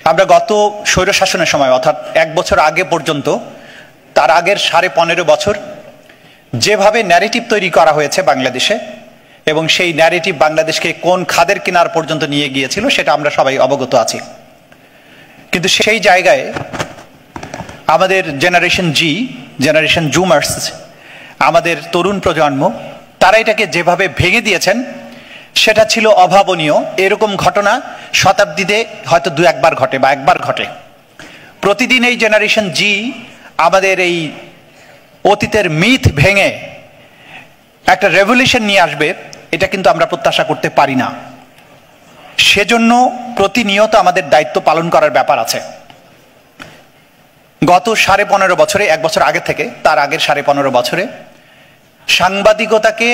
আমরা গত স্বৈরশাসনের সময় অর্থাৎ 1 বছর আগে পর্যন্ত তার আগের 15.5 বছর যেভাবে ন্যারেটিভ তৈরি করা হয়েছে বাংলাদেশে এবং সেই ন্যারেটিভ বাংলাদেশকে কোন খাদের কিনার পর্যন্ত নিয়ে গিয়েছিল সেটা আমরা সবাই অবগত আছি। কিন্তু সেই জায়গায় আমাদের জেনারেশন জি, জেনারেশন জুমার্স, আমাদের তরুণ প্রজন্ম তারা এটাকে যেভাবে ভেঙে দিয়েছেন সেটা ছিল অভাবনীয়। এরকম ঘটনা শতাব্দীতে হয়তো 2-1 বার ঘটে বা একবার ঘটে। প্রতিদিন এই জেনারেশন জি আমাদের এই অতীতের মিথ ভেঙে একটা রেভলিউশন নিয়ে আসবে, এটা কিন্তু আমরা প্রত্যাশা করতে পারি না। সেজন্য প্রতিনিয়ত আমাদের দায়িত্ব পালন করার ব্যাপার আছে। গত 15.5 বছরে, 1 বছর আগে থেকে তার আগের 15.5 বছরে সাংবাদিকতাকে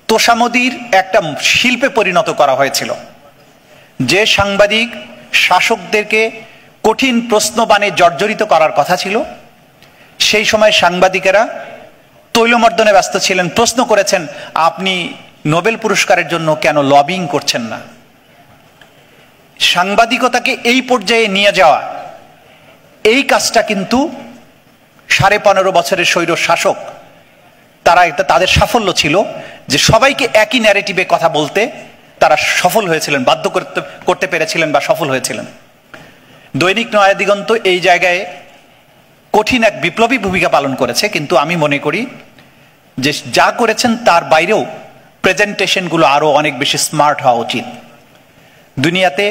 তোষামদির একটা শিল্পে পরিণত করা হয়েছিল। যে সাংবাদিক শাসকদেরকে কঠিন প্রশ্নবাণে জর্জরিত করার কথা ছিল, সেই সময় সাংবাদিকেরা তৈলমর্দনে ব্যস্ত ছিলেন, প্রশ্ন করেছেন আপনি নোবেল পুরস্কারের জন্য কেন লবিং করছেন না। সাংবাদিকতাকে এই পর্যায়ে নিয়ে যাওয়া, এই কাজটা কিন্তু 15.5 বছরের স্বৈর শাসক তারা তাদের সাফল্য ছিল যে সবাইকে একই ন্যারেটিভে কথা বলতে তারা সফল হয়েছিলেন, বাধ্য করতে পেরেছিলেন বা সফল হয়েছিলেন। দৈনিক নয়া দিগন্ত এই জায়গায় কঠিন এক বিপ্লবী ভূমিকা পালন করেছে, কিন্তু আমি মনে করি যে যা করেছেন তার বাইরেও প্রেজেন্টেশনগুলো আরো অনেক বেশি স্মার্ট হওয়া উচিত। দুনিয়াতে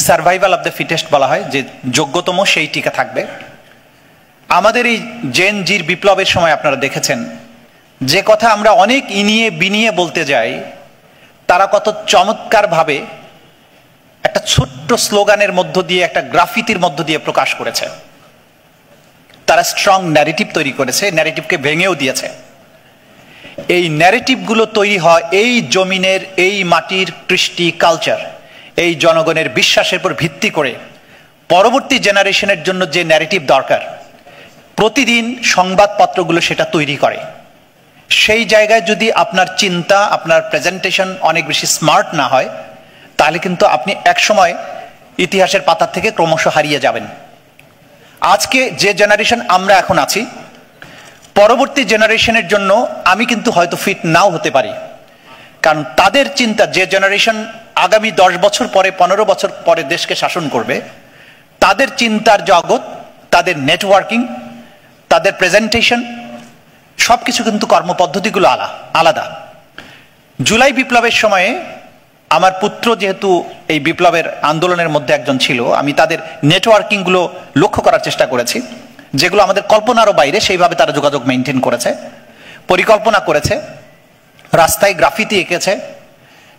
সার্ভাইভাল অফ দ্য ফিটেস্ট বলা হয়, যে যোগ্যতম সেই টিকে থাকবে। আমাদের এই জেন জির বিপ্লবের সময় আপনারা দেখেছেন যে কথা আমরা অনেক ইনিয়ে বিনিয়ে বলতে যাই, তারা কত চমৎকারভাবে একটা ছোট্ট স্লোগানের মধ্য দিয়ে, একটা গ্রাফিতির মধ্য দিয়ে প্রকাশ করেছে। তারা স্ট্রং ন্যারেটিভ তৈরি করেছে, ন্যারেটিভকে ভেঙেও দিয়েছে। এই ন্যারেটিভগুলো তৈরি হয় এই জমিনের, এই মাটির কৃষ্টি কালচার, এই জনগণের বিশ্বাসের উপর ভিত্তি করে পরবর্তী জেনারেশনের জন্য যে ন্যারেটিভ দরকার, প্রতিদিন সংবাদপত্রগুলো সেটা তৈরি করে। সেই জায়গায় যদি আপনার চিন্তা, আপনার প্রেজেন্টেশন অনেক বেশি স্মার্ট না হয়, তাহলে কিন্তু আপনি একসময় ইতিহাসের পাতা থেকে ক্রমশ হারিয়ে যাবেন। আজকে যে জেনারেশন আমরা এখন আছি, পরবর্তী জেনারেশনের জন্য আমি কিন্তু হয়তো ফিট নাও হতে পারি, কারণ তাদের চিন্তা, যে জেনারেশন আগামী 10 বছর পরে, 15 বছর পরে দেশকে শাসন করবে, তাদের চিন্তার জগৎ, তাদের নেটওয়ার্কিং, তাদের প্রেজেন্টেশন সবকিছু কিন্তু কর্মপদ্ধতিগুলো আলাদা। জুলাই বিপ্লবের সময়ে আমার পুত্র যেহেতু এই বিপ্লবের আন্দোলনের মধ্যে একজন ছিল, আমি তাদের নেটওয়ার্কিংগুলো লক্ষ্য করার চেষ্টা করেছি, যেগুলো আমাদের কল্পনারও বাইরে। সেইভাবে তারা যোগাযোগ মেনটেন করেছে, পরিকল্পনা করেছে, রাস্তায় গ্রাফিতি এঁকেছে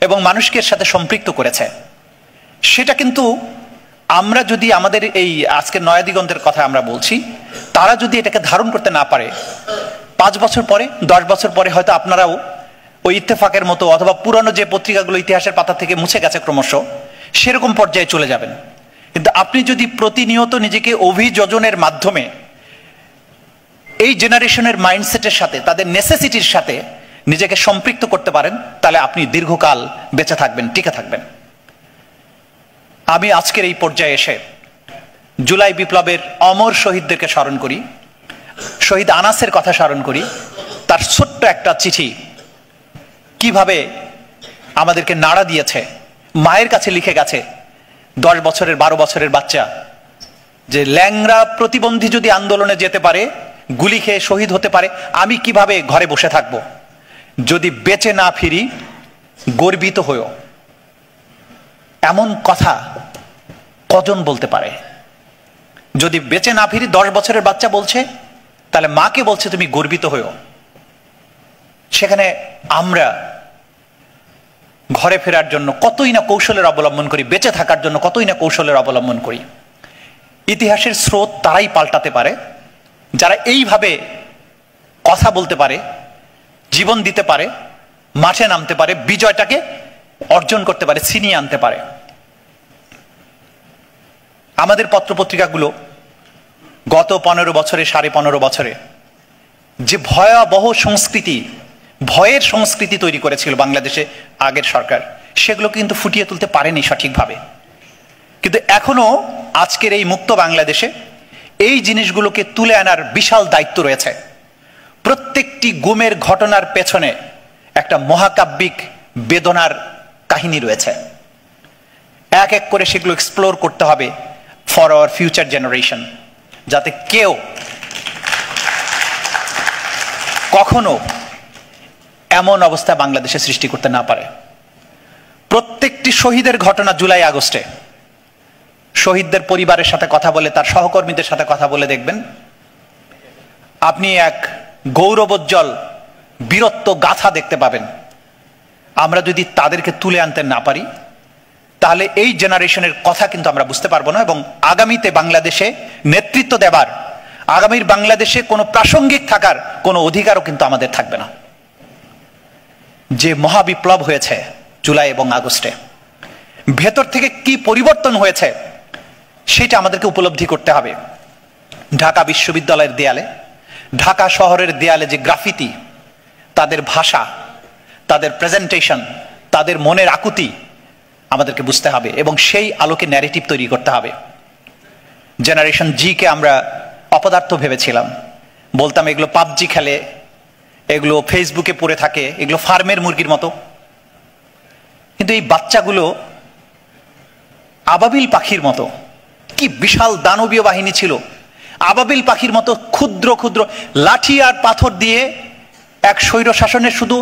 এবং মানুষকে এর সাথে সম্পৃক্ত করেছে। সেটা কিন্তু আমরা যদি আমাদের এই আজকের নয়া দিগন্তের কথা আমরা বলছি, তারা যদি এটাকে ধারণ করতে না পারে, 5 বছর পরে, 10 বছর পরে হয়তো আপনারাও ওই ইত্তেফাকের মতো অথবা পুরনো যে পত্রিকাগুলো ইতিহাসের পাতা থেকে মুছে গেছে ক্রমশ, সেরকম পর্যায়ে চলে যাবেন। কিন্তু আপনি যদি প্রতিনিয়ত নিজেকে অভিযোজনের মাধ্যমে এই জেনারেশনের মাইন্ডসেটের সাথে, তাদের নেসেসিটির সাথে নিজেকে সম্পৃক্ত করতে পারেন, তাহলে আপনি দীর্ঘকাল বেঁচে থাকবেন, টিকে থাকবেন। আমি আজকের এই পর্যায়ে এসে জুলাই বিপ্লবের অমর শহীদদেরকে স্মরণ করি, শহীদ আনাসের কথা স্মরণ করি। তার ছোট্ট একটা চিঠি কিভাবে আমাদেরকে নাড়া দিয়েছে। মায়ের কাছে লিখে গেছে, 10 বছরের 12 বছরের বাচ্চা, যে ল্যাংড়া প্রতিবন্ধী যদি আন্দোলনে যেতে পারে, গুলি খেয়ে শহীদ হতে পারে, আমি কিভাবে ঘরে বসে থাকব? যদি বেঁচে না ফিরি গর্বিত হয়েও। এমন কথা কজন বলতে পারে? যদি বেঁচে না ফিরি, 10 বছরের বাচ্চা বলছে, তাহলে মাকে বলছে তুমি গর্বিত হয়েও। সেখানে আমরা ঘরে ফেরার জন্য কতই না কৌশলের অবলম্বন করি, বেঁচে থাকার জন্য কতই না কৌশলের অবলম্বন করি। ইতিহাসের স্রোত তারাই পাল্টাতে পারে যারা এইভাবে কথা বলতে পারে, জীবন দিতে পারে, মাঠে নামতে পারে, বিজয়টাকে অর্জন করতে পারে, ছিনিয়ে আনতে পারে। আমাদের পত্রপত্রিকাগুলো গত 15 বছরে, 15.5 বছরে যে ভয়াবহ সংস্কৃতি, ভয়ের সংস্কৃতি তৈরি করেছিল বাংলাদেশে আগের সরকার, সেগুলো কিন্তু ফুটিয়ে তুলতে পারেনি সঠিকভাবে। কিন্তু এখনো আজকের এই মুক্ত বাংলাদেশে এই জিনিসগুলোকে তুলে আনার বিশাল দায়িত্ব রয়েছে। প্রত্যেকটি গুমের ঘটনার পেছনে একটা মহাকাব্যিক বেদনার কাহিনী রয়েছে। এক এক করে সেগুলো এক্সপ্লোর করতে হবে ফর আওয়ার ফিউচার জেনারেশন, যাতে কেউ কখনো এমন অবস্থা বাংলাদেশে সৃষ্টি করতে না পারে। প্রত্যেকটি শহীদের ঘটনা জুলাই আগস্টে শহীদদের পরিবারের সাথে কথা বলে, তার সহকর্মীদের সাথে কথা বলে দেখবেন আপনি এক গৌরবোজ্জ্বল বীরত্ব গাথা দেখতে পাবেন। আমরা যদি তাদেরকে তুলে আনতে না পারি তাহলে এই জেনারেশনের কথা কিন্তু আমরা বুঝতে পারবো না, এবং আগামীতে বাংলাদেশে নেতৃত্ব দেবার, আগামীর বাংলাদেশে কোনো প্রাসঙ্গিক থাকার কোনো অধিকারও কিন্তু আমাদের থাকবে না। যে মহাবিপ্লব হয়েছে জুলাই এবং আগস্টে, ভেতর থেকে কি পরিবর্তন হয়েছে সেটা আমাদেরকে উপলব্ধি করতে হবে। ঢাকা বিশ্ববিদ্যালয়ের দেয়ালে, ঢাকা শহরের দেয়ালে যে গ্রাফিতি, তাদের ভাষা, তাদের প্রেজেন্টেশন, তাদের মনের আকুতি আমাদেরকে বুঝতে হবে, এবং সেই আলোকে ন্যারেটিভ তৈরি করতে হবে। জেনারেশন জিকে আমরা অপদার্থ ভেবেছিলাম, বলতাম এগুলো পাবজি খেলে, এগুলো ফেসবুকে পড়ে থাকে, এগুলো ফার্মের মুরগির মতো। কিন্তু এই বাচ্চাগুলো আবাবিল পাখির মতো, কি বিশাল দানবীয় বাহিনী ছিল। আবাবিল পাখির মতো ক্ষুদ্র ক্ষুদ্র লাঠি আর পাথর দিয়ে এক স্বৈর শাসনের শুধু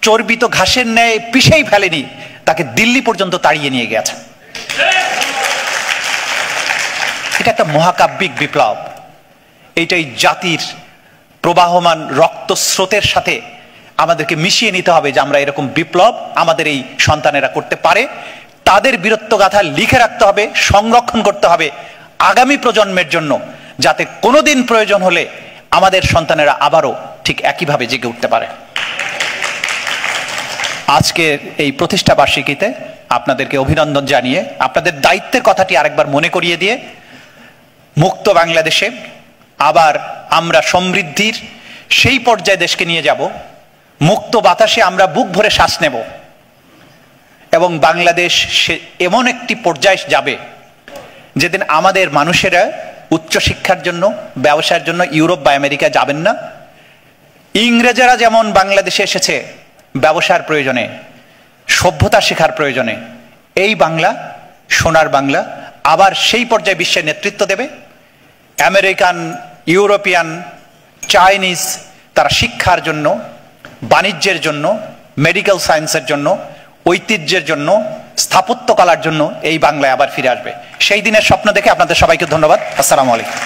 চর্বিত ঘাসের ন্যায় পিষেই ফেলেনি, তাকে দিল্লি পর্যন্ত তাড়িয়ে নিয়ে গেছে। এটা একটা মহাকাব্যিক বিপ্লব। এইটাই জাতির প্রবাহমান রক্তস্রোতের সাথে আমাদেরকে মিশিয়ে নিতে হবে যে আমরা এরকম বিপ্লব আমাদের এই সন্তানেরা করতে পারে। তাদের বীরত্বগাথা লিখে রাখতে হবে, সংরক্ষণ করতে হবে আগামী প্রজন্মের জন্য, যাতে কোনোদিন প্রয়োজন হলে আমাদের সন্তানেরা আবারও ঠিক একইভাবে জেগে উঠতে পারে। আজকের এই প্রতিষ্ঠা বার্ষিকীতে আপনাদেরকে অভিনন্দন জানিয়ে, আপনাদের দায়িত্বের কথাটি আরেকবার মনে করিয়ে দিয়ে, মুক্ত বাংলাদেশে আবার আমরা সমৃদ্ধির সেই পর্যায়ে দেশকে নিয়ে যাব, মুক্ত বাতাসে আমরা বুক ভরে শ্বাস নেব, এবং বাংলাদেশ এমন একটি পর্যায়ে যাবে যেদিন আমাদের মানুষেরা উচ্চশিক্ষার জন্য, ব্যবসার জন্য ইউরোপ বা আমেরিকা যাবেন না। ইংরেজেরা যেমন বাংলাদেশে এসেছে ব্যবসার প্রয়োজনে, সভ্যতা শেখার প্রয়োজনে, এই বাংলা, সোনার বাংলা আবার সেই পর্যায়ে বিশ্বের নেতৃত্ব দেবে। আমেরিকান, ইউরোপিয়ান, চাইনিজ তারা শিক্ষার জন্য, বাণিজ্যের জন্য, মেডিকেল সায়েন্সের জন্য, ঐতিহ্যের জন্য, স্থাপত্যকলার জন্য এই বাংলায় আবার ফিরে আসবে। সেই দিনের স্বপ্ন দেখে আপনাদের সবাইকে ধন্যবাদ। আসসালামু আলাইকুম।